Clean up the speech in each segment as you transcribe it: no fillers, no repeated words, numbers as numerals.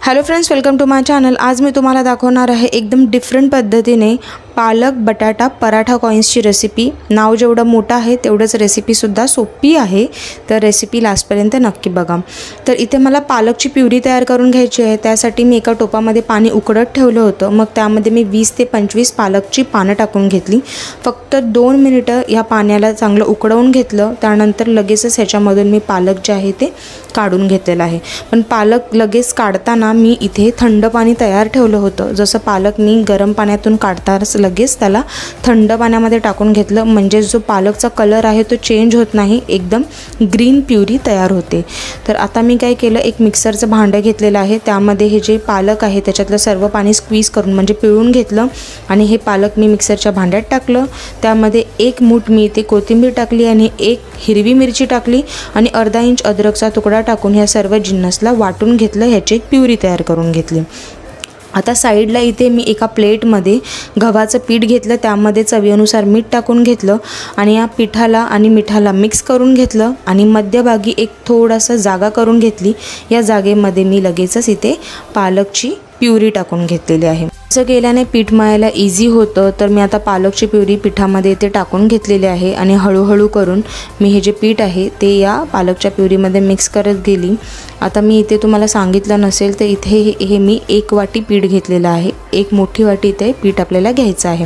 Hello friends, welcome to my channel. आज मी तुम्हाला दाखवणार आहे एकदम डिफरंट पद्धतीने पालक बटाटा पराठा कॉइन्सची रेसिपी। नाव जेवढं मोठं आहे तेवढंच रेसिपीसुद्धा सोपी आहे, तर रेसिपी लास्टपर्यंत नक्की बघा। तर इथे मला पालकची प्युरी तयार करून घ्यायची आहे। त्यासाठी मी एका टोपामध्ये पाणी उकळत ठेवलं होतं। मग त्यामध्ये मी 20 ते 25 पालकची पानं टाकून घेतली। फक्त 2 मिनिटं या पाण्याला चांगलं उकळवून घेतलं। त्यानंतर लगेचच ह्याच्यामधून मी पालक जे आहे ते काढून घेतलेलं आहे। पण पालक लगेच काढताना मी इथे थंड पाणी तयार ठेवलं होतं। जसं पालक मी गरम पाण्यातून काढताच लगेच त्याला थंड पाण्यामध्ये टाकून घेतलं, म्हणजे जो पालकचा कलर आहे तो चेंज होत नाही, एकदम ग्रीन प्युरी तयार होते। तर आता मी काय केलं, एक मिक्सरचं भांडं घेतलेलं आहे। त्यामध्ये हे जे पालक आहे त्याच्यातलं सर्व पाणी स्क्वीज करून म्हणजे पिळून घेतलं आणि हे पालक मी मिक्सरच्या भांड्यात टाकलं। त्यामध्ये 1 मूठ मी इथे कोथिंबीर टाकली आणि 1 हिरवी मिरची टाकली आणि अर्धा इंच अद्रकचा तुकडा टाकून ह्या सर्व जिन्नसला वाटून घेतलं। ह्याची एक प्युरी तयार करून घेतली। आता साईडला इथे मी एका प्लेटमध्ये गव्हाचं पीठ घेतलं, त्यामध्ये चवीनुसार मीठ टाकून घेतलं आणि या पिठाला आणि मिठाला मिक्स करून घेतलं आणि मध्यभागी एक थोडासा जागा करून घेतली। या जागेमध्ये मी लगेचच इथे पालकची प्युरी टाकून घेतलेली आहे। असं केल्याने पीठ मळायला इझी होतं। तर मी आता पालकची प्युरी पिठामध्ये इथे टाकून घेतलेली आहे आणि हळूहळू करून मी हे जे पीठ आहे ते या पालकच्या प्युरीमध्ये मिक्स करत गेली। आता मी इथे तुम्हाला सांगितलं नसेल तर इथे हे मी 1 वाटी पीठ घेतलेलं आहे। 1 मोठी वाटी इथे पीठ आपल्याला घ्यायचं आहे।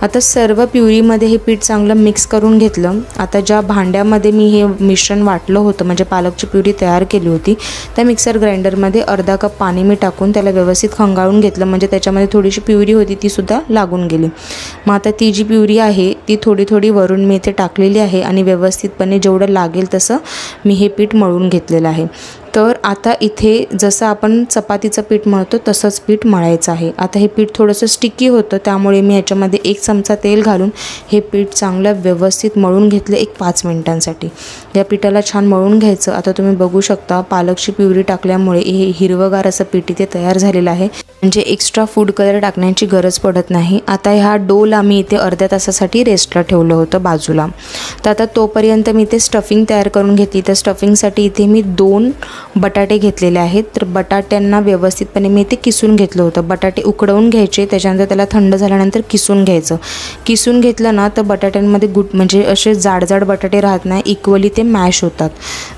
आता सर्व प्युरीमध्ये हे पीठ चांगलं मिक्स करून घेतलं। आता ज्या भांड्यामध्ये मी हे मिश्रण वाटलं होतं म्हणजे पालकची प्युरी तयार केली होती, त्या मिक्सर ग्राइंडरमध्ये अर्धा कप पाणी मी टाकून त्याला व्यवस्थित खंगाळून घेतलं, म्हणजे त्याच्यामध्ये थोडीशी प्युरी होती ती सुद्धा लागून गेली। मग आता ती जी प्युरी आहे ती थोडी थोडी वरून मी इथे टाकलेली आहे आणि व्यवस्थितपणे जेवढं लागेल तसं मी हे पीठ मळून घेतलेलं आहे। तर आता इथे जसं आपण चपातीचं पीठ मळतो तसंच पीठ मळायचं आहे। आता हे पीठ थोडंसं स्टिकी होतं, त्यामुळे मी ह्याच्यामध्ये 1 चमचा तेल घालून हे पीठ चांगलं व्यवस्थित मळून घेतलं 5 मिनिटांसाठी। या पिठाला छान मळून घ्यायचं। आता तुम्ही बघू शकता पालकची प्युरी टाकल्यामुळे हे हिरवगार असं पीठ इथे तयार झालेलं आहे, म्हणजे एक्स्ट्रा फूड कलर टाकण्याची गरज पडत नाही। आता ह्या डोला मी इथे अर्ध्या तासासाठी रेस्टला ठेवलं होतं बाजूला। तर आता तोपर्यंत मी इथे स्टफिंग तयार करून घेतली। तर स्टफिंगसाठी इथे मी 2 बटाटे घेतलेले आहेत। तर बटाट्यांना व्यवस्थितपणे मी इथे किसून घेतलं होतं। बटाटे उकडवून घ्यायचे, त्याच्यानंतर त्याला थंड झाल्यानंतर किसून घ्यायचं। किसून घेतलं ना तर बटाट्यांमध्ये म्हणजे असे जाड बटाटे राहत नाही, इक्वली ते मॅश होतात।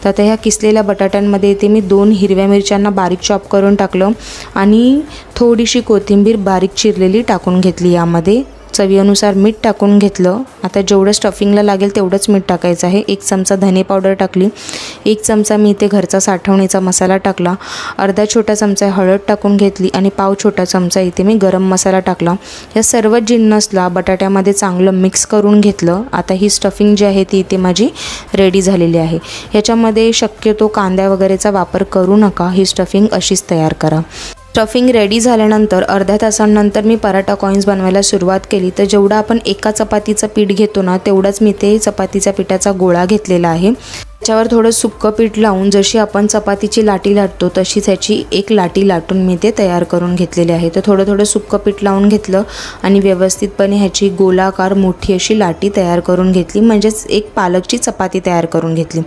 तर आता ह्या किसलेल्या बटाट्यांमध्ये इथे मी 2 हिरव्या मिरच्यांना बारीक चॉप करून टाकलं आणि थोडीशी कोथिंबीर बारीक चिरलेली टाकून घेतली। यामध्ये चवीनुसार मीठ टाकून घेतलं। आता जेवढं स्टफिंगला लागेल तेवढंच मीठ टाकायचं आहे। 1 चमचा धने पावडर टाकली, 1 चमचा मी इथे घरचा साठवणीचा मसाला टाकला, अर्धा छोटा चमचा हळद टाकून घेतली आणि पाव छोटा चमचा इथे मी गरम मसाला टाकला। या सर्व जिन्नसला बटाट्यामध्ये चांगलं मिक्स करून घेतलं। आता ही स्टफिंग जी आहे ती इथे माझी रेडी झालेली आहे। ह्याच्यामध्ये शक्यतो कांदा वगैरेचा वापर करू नका, ही स्टफिंग अशीच तयार करा। स्टफिंग रेडी झाल्यानंतर अर्ध्या तासानंतर मी पराठा कॉइन्स बनवायला सुरुवात केली। तर जेवढा आपण एका चपातीचं पीठ घेतो ना तेवढाच मी ते चपातीच्या पिठाचा गोळा घेतलेला आहे। त्याच्यावर थोडं सुक्कं पीठ लावून जशी आपण चपातीची लाटी लाटतो तशीच ह्याची एक लाटी लाटून मी ते तयार करून घेतलेली आहे। तर थोडं सुक्कं पीठ लावून घेतलं आणि व्यवस्थितपणे ह्याची गोलाकार मोठी अशी लाटी तयार करून घेतली, म्हणजेच एक पालकची चपाती तयार करून घेतली।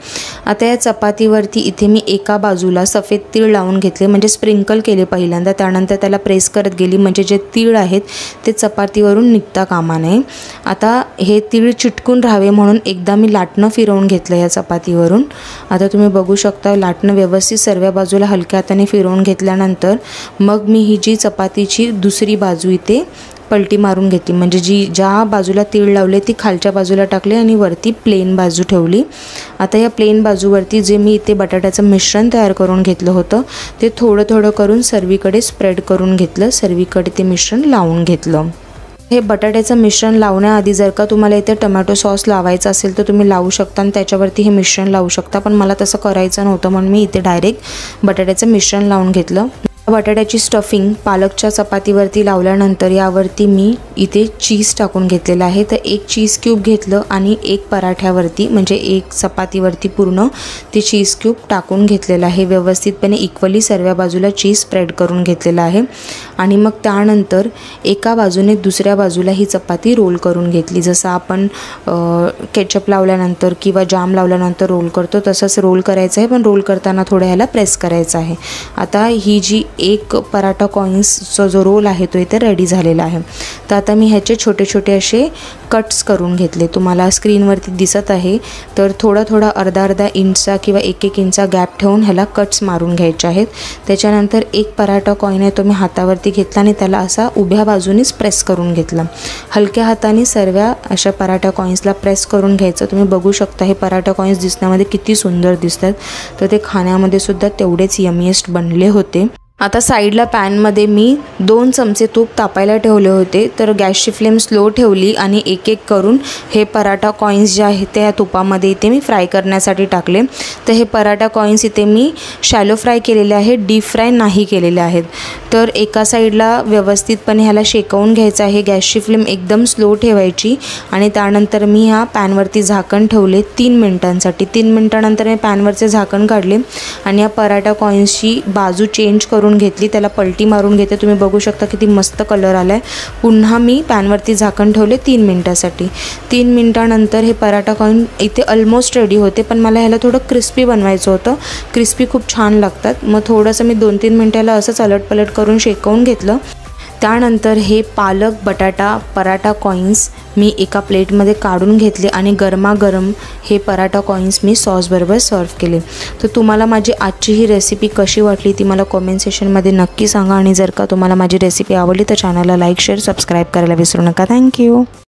आता या चपातीवरती इथे मी एका बाजूला सफेद तीळ लावून घेतले, म्हणजे स्प्रिंकल केले पहिल्यांदा, त्यानंतर त्याला प्रेस करत गेली, म्हणजे जे तीळ आहेत ते चपातीवरून निघता कामा नये। आता हे तीळ चिटकून राहावे म्हणून एकदा मी लाटणं फिरवून घेतलं या चपातीवर। आता तुम्ही बघू शकता लाटणं व्यवस्थित सर्व बाजूला हलक्या हाताने फिरवून घेतल्यानंतर मग मी ही जी चपातीची दुसरी बाजू इथे पलटी मारून घेतली, म्हणजे ज्या बाजूला तीळ लावले ती खालच्या बाजूला टाकले आणि वरती प्लेन बाजू ठेवली। आता या प्लेन बाजूवरती जे मी इथे बटाट्याचं मिश्रण तयार करून घेतलं होतं ते थोडं करून सर्वीकडे स्प्रेड करून घेतलं, सर्वीकडे ते मिश्रण लावून घेतलं। हे बटाट्याचं मिश्रण लावण्याआधी जर का तुम्हाला इथे टोमॅटो सॉस लावायचा असेल तर तुम्ही लावू शकता आणि त्याच्यावरती हे मिश्रण लावू शकता, पण मला तसं करायचं नव्हतं म्हणून मी इथे डायरेक्ट बटाट्याचं मिश्रण लावून घेतलं। बटाट्याची स्टफिंग पालकच्या चपातीवरती लावल्यानंतर यावरती मी इथे चीज टाकून घेतलेलं आहे। तर 1 चीज क्यूब घेतलं आणि 1 पराठ्यावरती म्हणजे 1 चपातीवरती पूर्ण ते चीज क्यूब टाकून घेतलेलं आहे। व्यवस्थितपणे इक्वली सर्व बाजूला चीज स्प्रेड करून घेतलेलं आहे आणि मग त्यानंतर एका बाजूने दुसऱ्या बाजूला ही चपाती रोल करून घेतली। जसं आपण केचप लावल्यानंतर किंवा जाम लावल्यानंतर रोल करतो तसंच रोल करायचं आहे, पण रोल करताना थोडं ह्याला प्रेस करायचं आहे। आता ही जी एक पराठा कॉइन्सचा जो रोल आहे तो इथे रेडी झालेला आहे। तर आता मी ह्याचे छोटे छोटे असे कट्स करून घेतले, तुम्हाला स्क्रीनवरती दिसत आहे। तर थोडा अर्धा इंचचा किंवा 1-1 इंचचा गॅप ठेवून ह्याला कट्स मारून घ्यायचे आहेत। त्याच्यानंतर एक पराठा कॉइन आहे तो मी हातावरती घेतला आणि त्याला असा उभ्या बाजूनीच प्रेस करून घेतला। हलक्या हाताने सर्व अशा पराठा कॉइन्सला प्रेस करून घ्यायचं। तुम्ही बघू शकता हे पराठा कॉइन्स दिसण्यामध्ये किती सुंदर दिसतात, तर ते खाण्यामध्ये सुद्धा तेवढेच यमीएस्ट बनले होते। आता साईडला पॅनमध्ये मी 2 चमचे तूप तापायला ठेवले होते। तर गॅसची फ्लेम स्लो ठेवली आणि एक एक करून हे पराठा कॉइन्स जे आहेत ते या तुपामध्ये इथे मी फ्राय करण्यासाठी टाकले। तर हे पराठा कॉइन्स इथे मी शॅलो फ्राय केलेले आहेत, डीप फ्राय नाही केलेले आहेत। तर एका साईडला व्यवस्थितपणे ह्याला शेकवून घ्यायचं आहे। गॅसची फ्लेम एकदम स्लो ठेवायची आणि त्यानंतर मी ह्या पॅनवरती झाकण ठेवले 3 मिनिटांसाठी। 3 मिनिटानंतर मी पॅनवरचे झाकण काढले आणि या पराठा कॉइन्सची बाजू चेंज करून घेतली, त्याला पलटी मारून घेते। तुम्ही बघू शकता किती मस्त कलर आलाय। पुन्हा मी पॅनवरती झाकण ठेवले 3 मिनिटासाठी। 3 मिनिटानंतर हे पराठा कॉइन इथे ऑलमोस्ट रेडी होते, पण मला ह्याला थोडं क्रिस्पी बनवायचं होतं। क्रिस्पी खूप छान लागतात, मग थोडंसं मी 2-3 मिनिटाला असंच अलटपलट करून शेकवून घेतलं। त्यानंतर हे पालक बटाटा पराठा कॉइन्स मी एका प्लेटमध्ये काढून घेतले आणि गरमागरम हे पराठा कॉइन्स मी सॉसबरोबर सर्व केले। तर तुम्हाला माझी आजची ही रेसिपी कशी वाटली ती मला कॉमेंट सेक्शनमध्ये नक्की सांगा आणि जर का तुम्हाला माझी रेसिपी आवडली तर चॅनलला लाईक शेअर सबस्क्राईब करायला विसरू नका। थँक्यू।